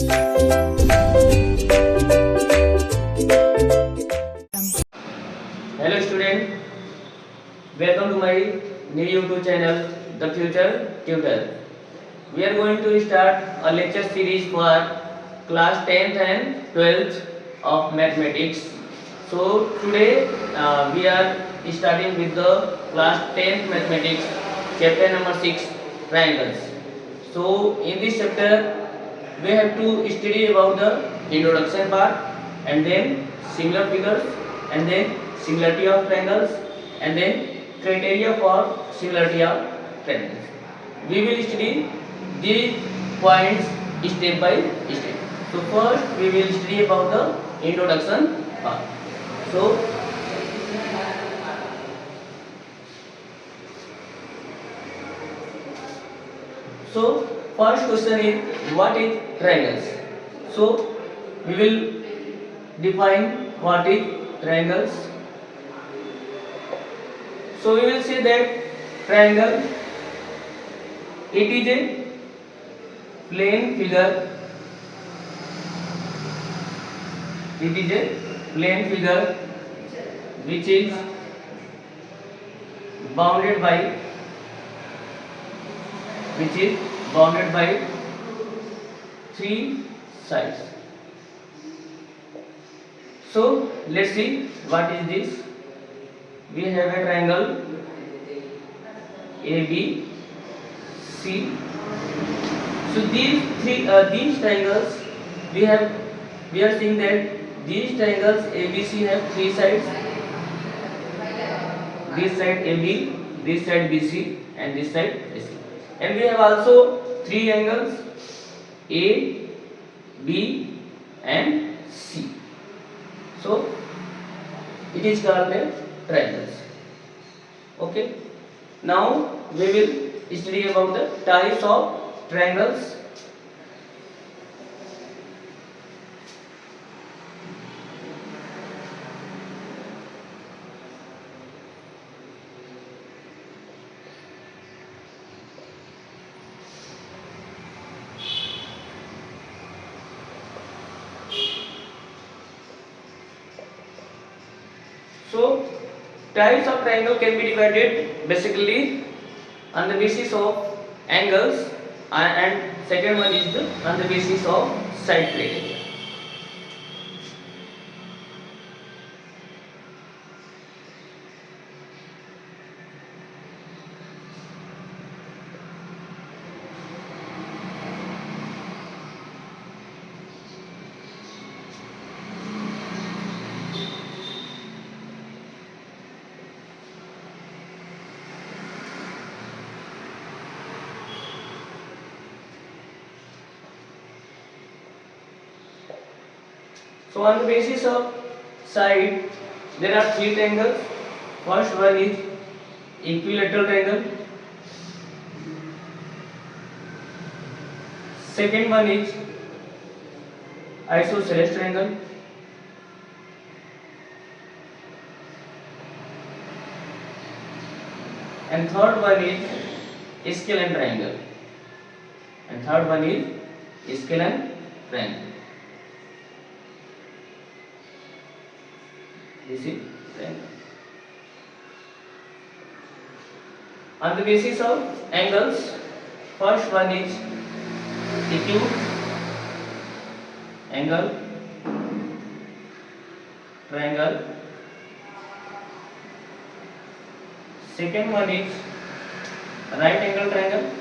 Hello student, welcome to my new YouTube channel, The Future Tutor. We are going to start a lecture series for class 10th and 12th of mathematics. So today we are starting with the class 10th mathematics, chapter number 6, triangles. So in this chapter we have to study about the introduction part, and then similar figures, and then similarity of triangles, and then criteria for similarity of triangles. We will study these points step by step. So first we will study about the introduction part. So first question is, what is triangles? So we will define what is triangles. So we will say that triangle, it is a plane figure. It is a plane figure which is bounded by three sides. So let's see what is this. We have a triangle ABC. So these triangles we are seeing that these triangles ABC have three sides. This side AB, this side BC, and this side AC. And we have also three angles A, B, and C. So it is called a triangles. Okay. Now we will study about the types of triangles. So types of triangle can be divided basically on the basis of angles, and second one is on the basis of side plate. So on the basis of side, there are three triangles. First one is equilateral triangle. Second one is isosceles triangle. And third one is scalene triangle. This is triangle. On the basis of angles, first one is acute angle triangle. Second one is right angle triangle.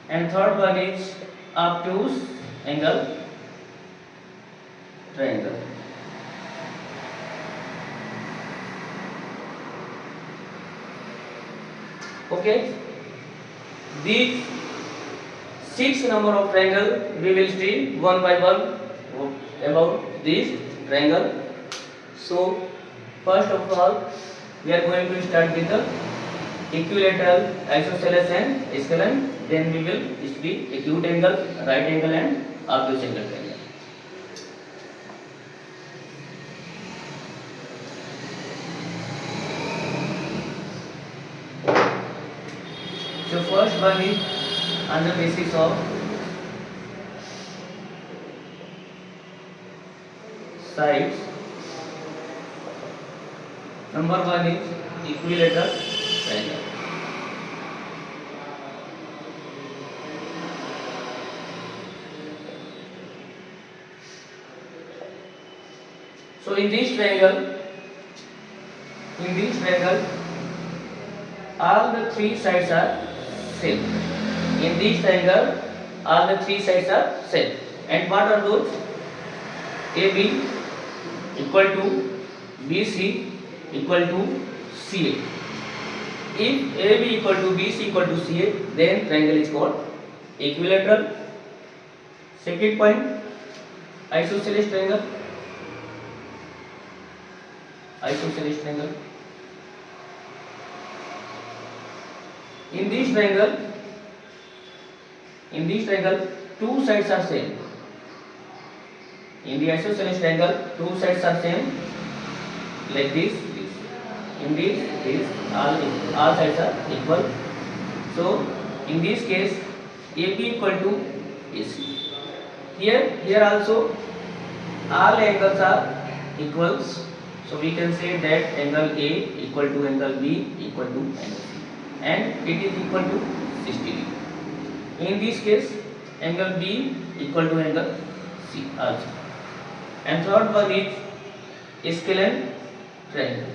And third one is obtuse angle triangle. Okay, these 6 number of triangle we will see one by one about this triangle. So first of all we are going to start with the equilateral, isosceles and scalene. Then we will study acute angle, right angle and obtuse angle triangle. So first one is on the basis of sides. Number one is equilateral triangle. So in this triangle, all the three sides are same. In this triangle, all the three sides are same. And what are those? AB equal to BC equal to CA. If AB equal to BC equal to CA, then triangle is called equilateral. Second point, isosceles triangle. Isosceles triangle. In this triangle, two sides are same. In the isosceles triangle, two sides are same, like this. In this, all sides are equal. So in this case, AB equal to AC. Here also, all angles are equals. So we can say that angle A equal to angle B equal to angle C, and it is equal to 60 degree. In this case, angle B equal to angle C also. And third one is scalene triangle.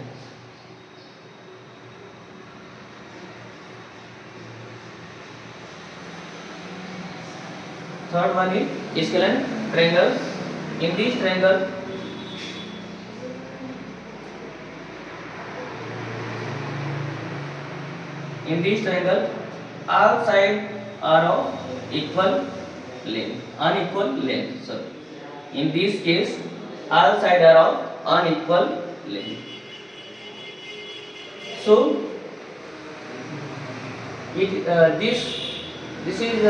Third one is scalene triangle. In this triangle, all sides are of unequal length. Sorry. In this case, all sides are of unequal length. So, this is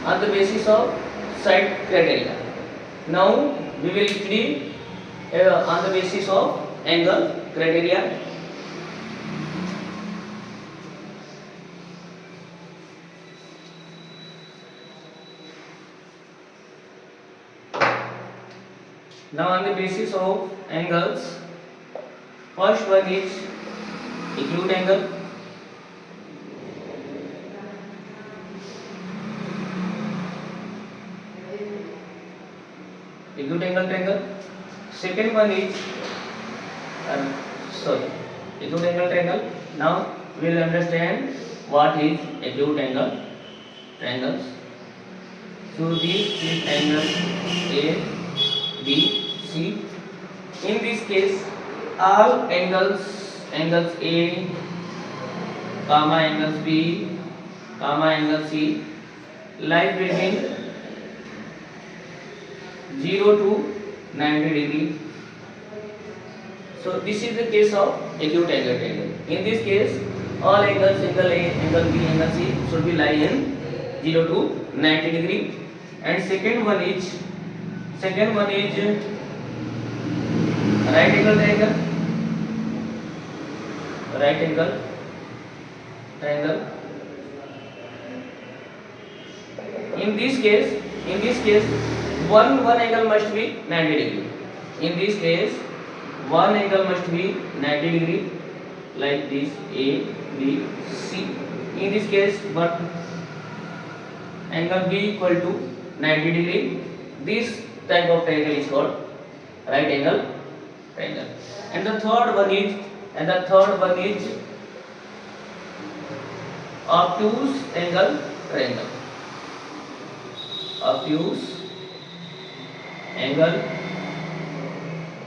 on the basis of side criteria. Now we will study on the basis of angle criteria. Now on the basis of angles, first one is acute angle. Acute angle triangle. Second one is acute angle triangle. Now we will understand what is acute angle triangles. So this is angle A, B, C. In this case, all angles A, comma angles B, comma angle C, lie between 0 to 90 degree. So this is the case of acute angle triangle. In this case, all angles, angle A, angle B, angle C should be lie in 0 to 90 degree. And second one is right angle triangle. Right angle triangle. In this case, one angle must be 90 degree. In this case, one angle must be 90 degree, like this A, B, C. In this case, what angle B equal to 90 degree. This type of triangle is called right angle triangle. And the third one is obtuse angle triangle. Obtuse angle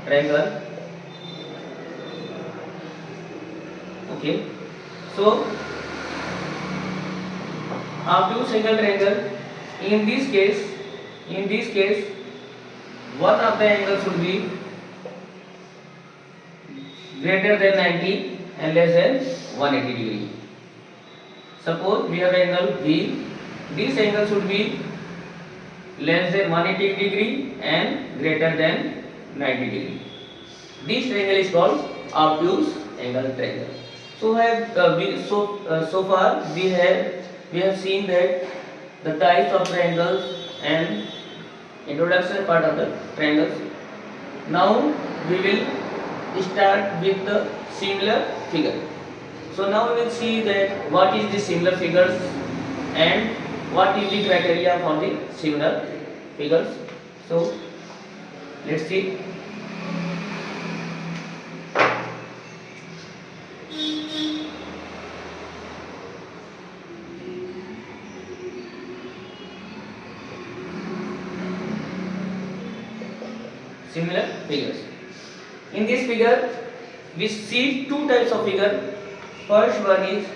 triangle. Okay. So obtuse angle triangle. In this case, one of the angles should be greater than 90 and less than 180 degree. Suppose we have angle B. This angle should be less than 180 degree and greater than 90 degree. This triangle is called obtuse angle triangle. So far we have seen that the types of triangles and introduction part of the triangles. Now we will start with the similar figure. So now we will see that what is the similar figures and what is the criteria for the similar figures. So let's see. Similar figures. In this figure, we see two types of figure. First one is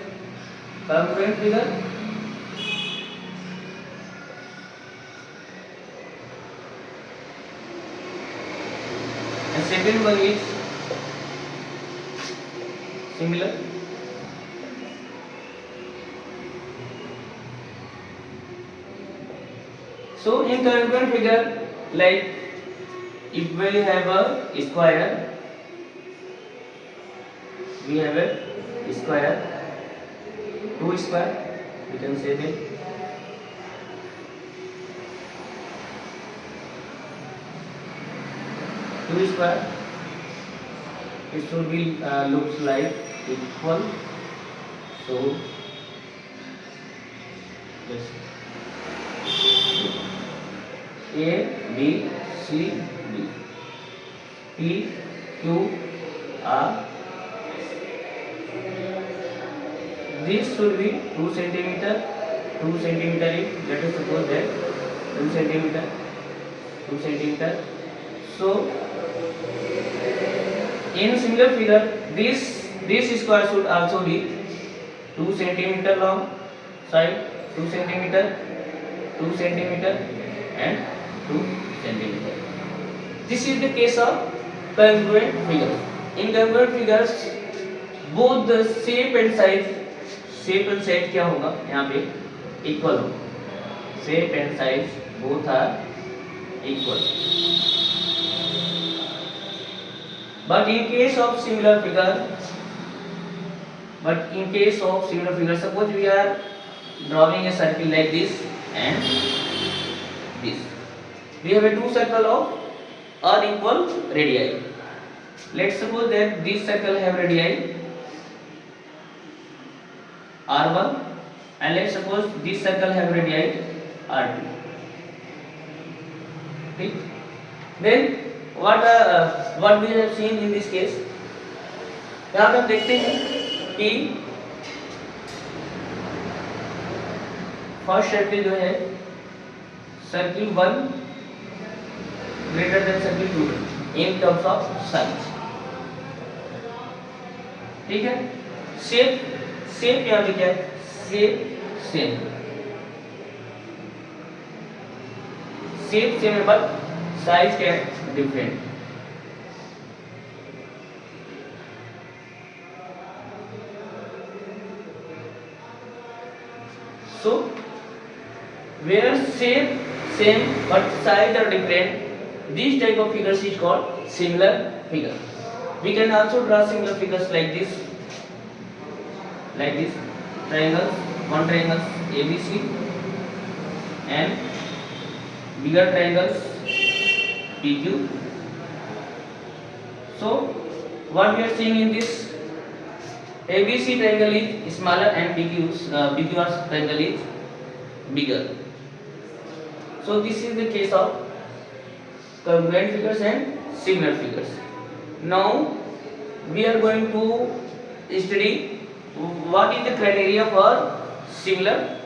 congruent figure, and second one is similar. So in congruent figure, like if we have a square, we have a square, two square, we can say that. Two square, it should be looks like equal. So yes, A, B, C, D, P, Q, R. This should be 2 centimeter. 2 centimeter is, let us suppose that 2 centimeter, 2 centimeter. So in similar figure, this square should also be 2 centimeter long side, 2 centimeter, 2 centimeter, and 2 centimeter. This is the case of congruent figures. In congruent figures, both the shape and size क्या होगा यहाँ पे equal होगा. Shape and size both are equal. But in case of similar figure, suppose we are drawing a circle like this and this. We have a two circle of unequal radii. Let's suppose that this circle have radii r1, and let's suppose this circle have radii r2. Okay? Then what we have seen in this case, यहाँ पे हम देखते हैं कि first circle जो है circle 1 greater than circle 2 in terms of size. ठीक है. शेप यहाँ पे क्या है, शेप सेम है बट साइज क्या है, different. So where shape same but size are different, this type of figures is called similar figure. We can also draw similar figures like this triangles, one triangles ABC and bigger triangles PQ. So what we are seeing in this, ABC triangle is smaller and PQR triangle is bigger. So this is the case of congruent figures and similar figures. Now we are going to study what is the criteria for similar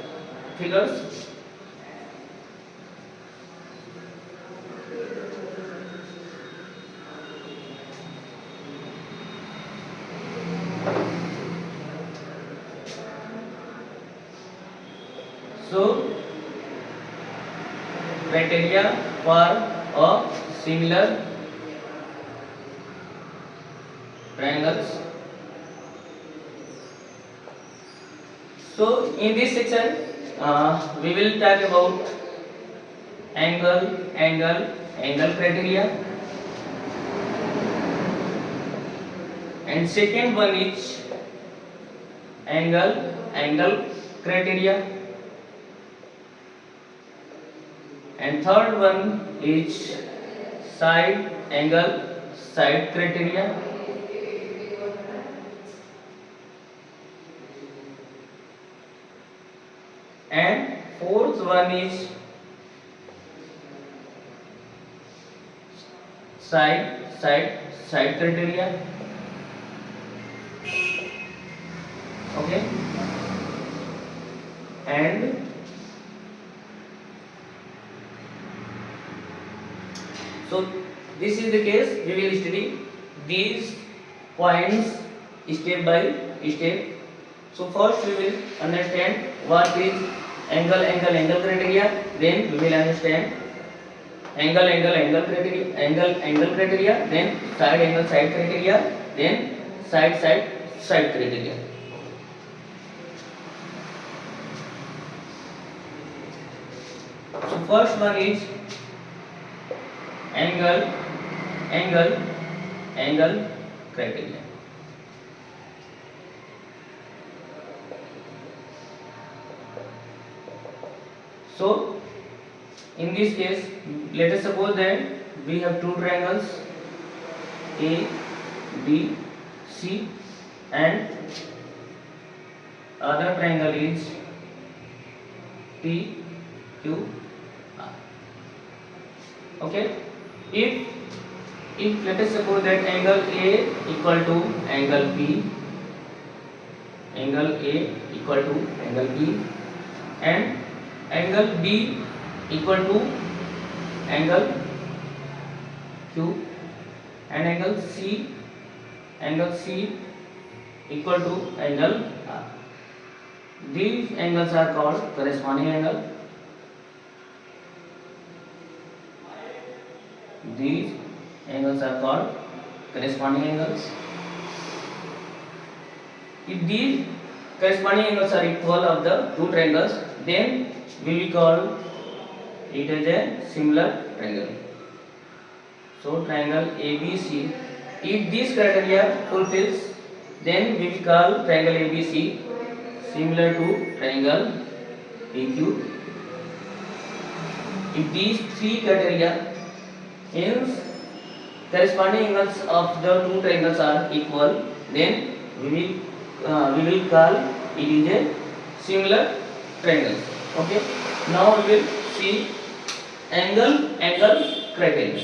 figures. So criteria for a similar triangles. So in this section we will talk about angle criteria, and second one is angle criteria, and third one is side side criteria, and fourth one is side criteria. Okay, and so this is the case. We will study these points step by step. So first we will understand what is angle criteria. Then we will understand angle criteria. Then side criteria. Then side criteria. So first one is angle criteria. So in this case, let us suppose that we have two triangles A, B, C, and other triangle is P, Q, R. Okay, if let us suppose that angle A equal to angle B, angle A equal to angle B, and angle B equal to angle Q, and angle C equal to angle R. These angles are called corresponding angle. These angles are called corresponding angles. If these corresponding angles are equal of the two triangles, then we will call it as a similar triangle. So triangle ABC, if this criteria fulfills, then we will call triangle ABC similar to triangle PQ. If these three criteria means corresponding angles of the two triangles are equal, then we will call it is a similar triangle. Okay, now we will see angle criteria.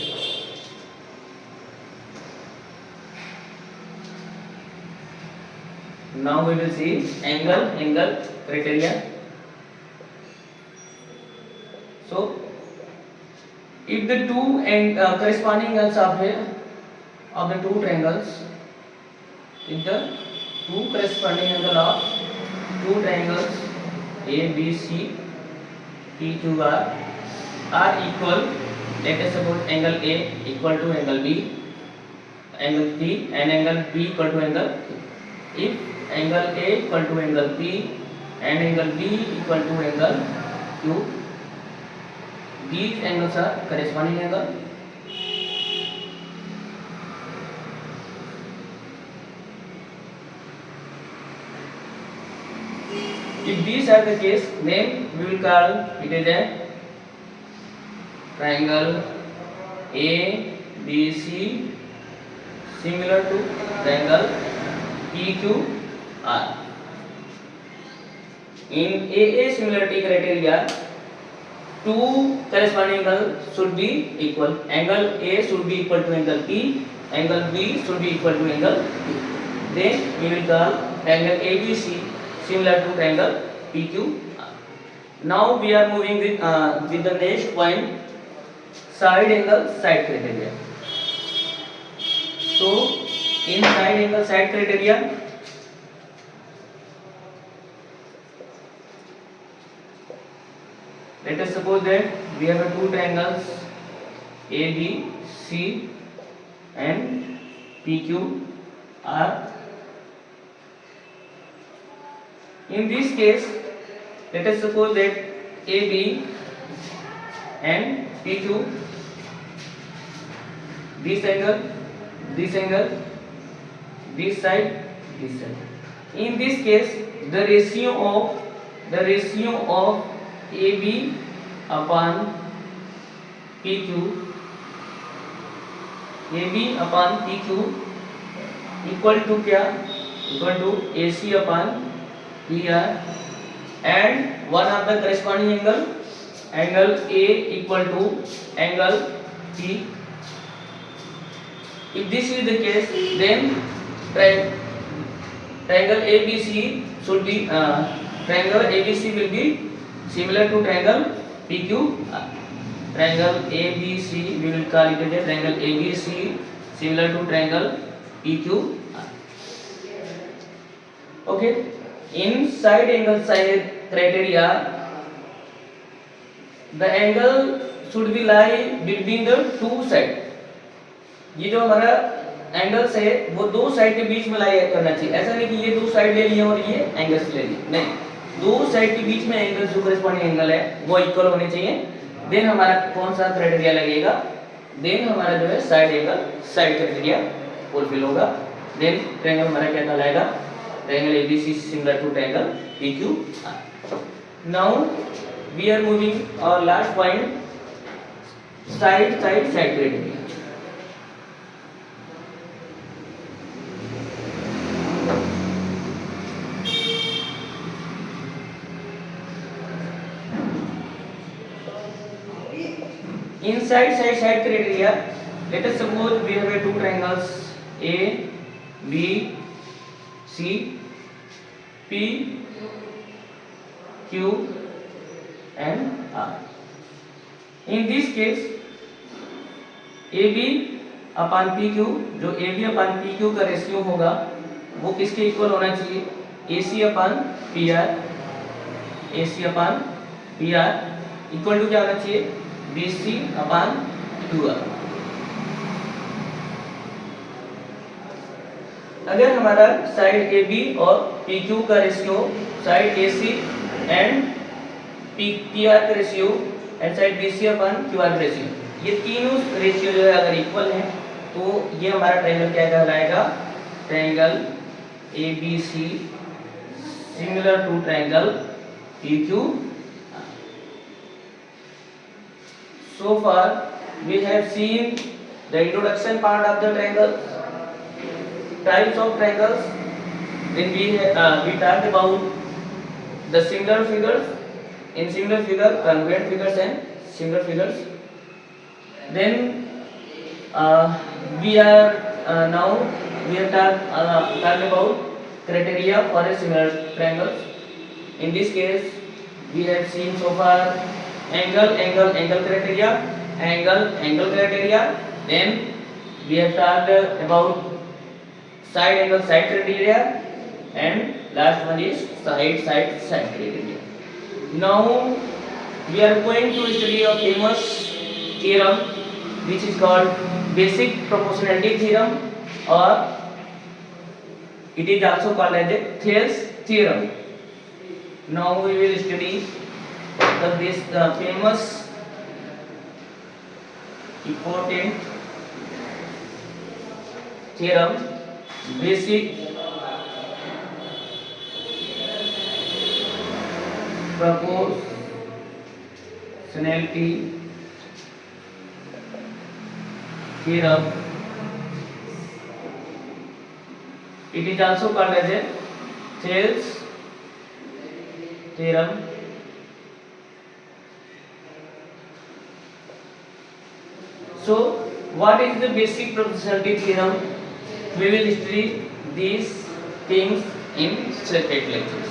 Now we will see angle criteria. So if the two corresponding angles of the two triangles, if the two corresponding angle of two triangles A, B, C, P, Q, R are equal, let us suppose angle A equal to angle B, angle P, and angle P equal to angle Q. If angle A equal to angle P and angle B equal to angle Q, these angles are corresponding angle. If these are the case, then we will call it as a triangle ABC similar to triangle PQR. In AA similarity criteria, two corresponding angles should be equal. Angle A should be equal to angle P, angle B should be equal to angle Q. Then we will call triangle ABC similar to triangle PQR. Now we are moving with the next point, side criteria. So in side criteria, let us suppose that we have two triangles A, B, C and PQR. In this case, let us suppose that AB and PQ, this angle, this side, In this case, the ratio of AB upon PQ, AB upon PQ equal to क्या, equal to AC upon PR, and one of the corresponding angle A equal to angle P. If this is the case, then triangle ABC should be triangle ABC will be similar to triangle PQ. Triangle ABC, we will call it as a triangle ABC similar to triangle PQ. Okay. In side angle side criteria, the angle should be lie between the two side. ये जो हमारा angles है वो दो side के बीच में लाई करना चाहिए. ऐसा नहीं कि ये दो साइड ले लिए और ये एंगल्स ले लिए, नहीं, दो साइड के बीच में एंगल्स जो करेस्पॉन्डिंग एंगल है वो इक्वल होने चाहिए. देन हमारा कौन सा क्राइटेरिया लगेगा, देन हमारा जो है side angle side criteria fulfil होगा. देन ट्रायंगल हमारा क्या कहलाएगा, triangle ABC similar to triangle PQR. Now we are moving और last point, side criteria. Inside side criteria, let us suppose we have two triangles A, B, C, P, Q and R. In this case, AB upon PQ, जो AB upon PQ का ratio होगा वो किसके equal होना चाहिए, AC upon PR, AC upon PR equal to क्या होना चाहिए, BC upon 2R. अगर हमारा साइड AB और PQ का ratio, side AC and PR का ratio and side BC upon QR का रेशियो, ये तीनों रेशियो जो है अगर इक्वल है तो ये हमारा ट्रायंगल क्या कहलाएगा, triangle ABC similar to triangle PQ. So far we have seen the introduction part of the triangle, types of triangles. Then we talked about the singular figures, in singular figure congruent figures and singular figures. Then we are now we have talked about criteria for a similar triangles. In this case we have seen so far angle criteria, angle criteria. Then we have talked about side angle side criteria, and last one is side criteria. Now we are going to study a famous theorem which is called basic proportionality theorem, or it is also called as a Thales theorem. Now we will study this famous important theorem, basic proportionality theorem. It is also called as a Thales theorem. So what is the basic proportionality theorem? We will study these things in separate lectures.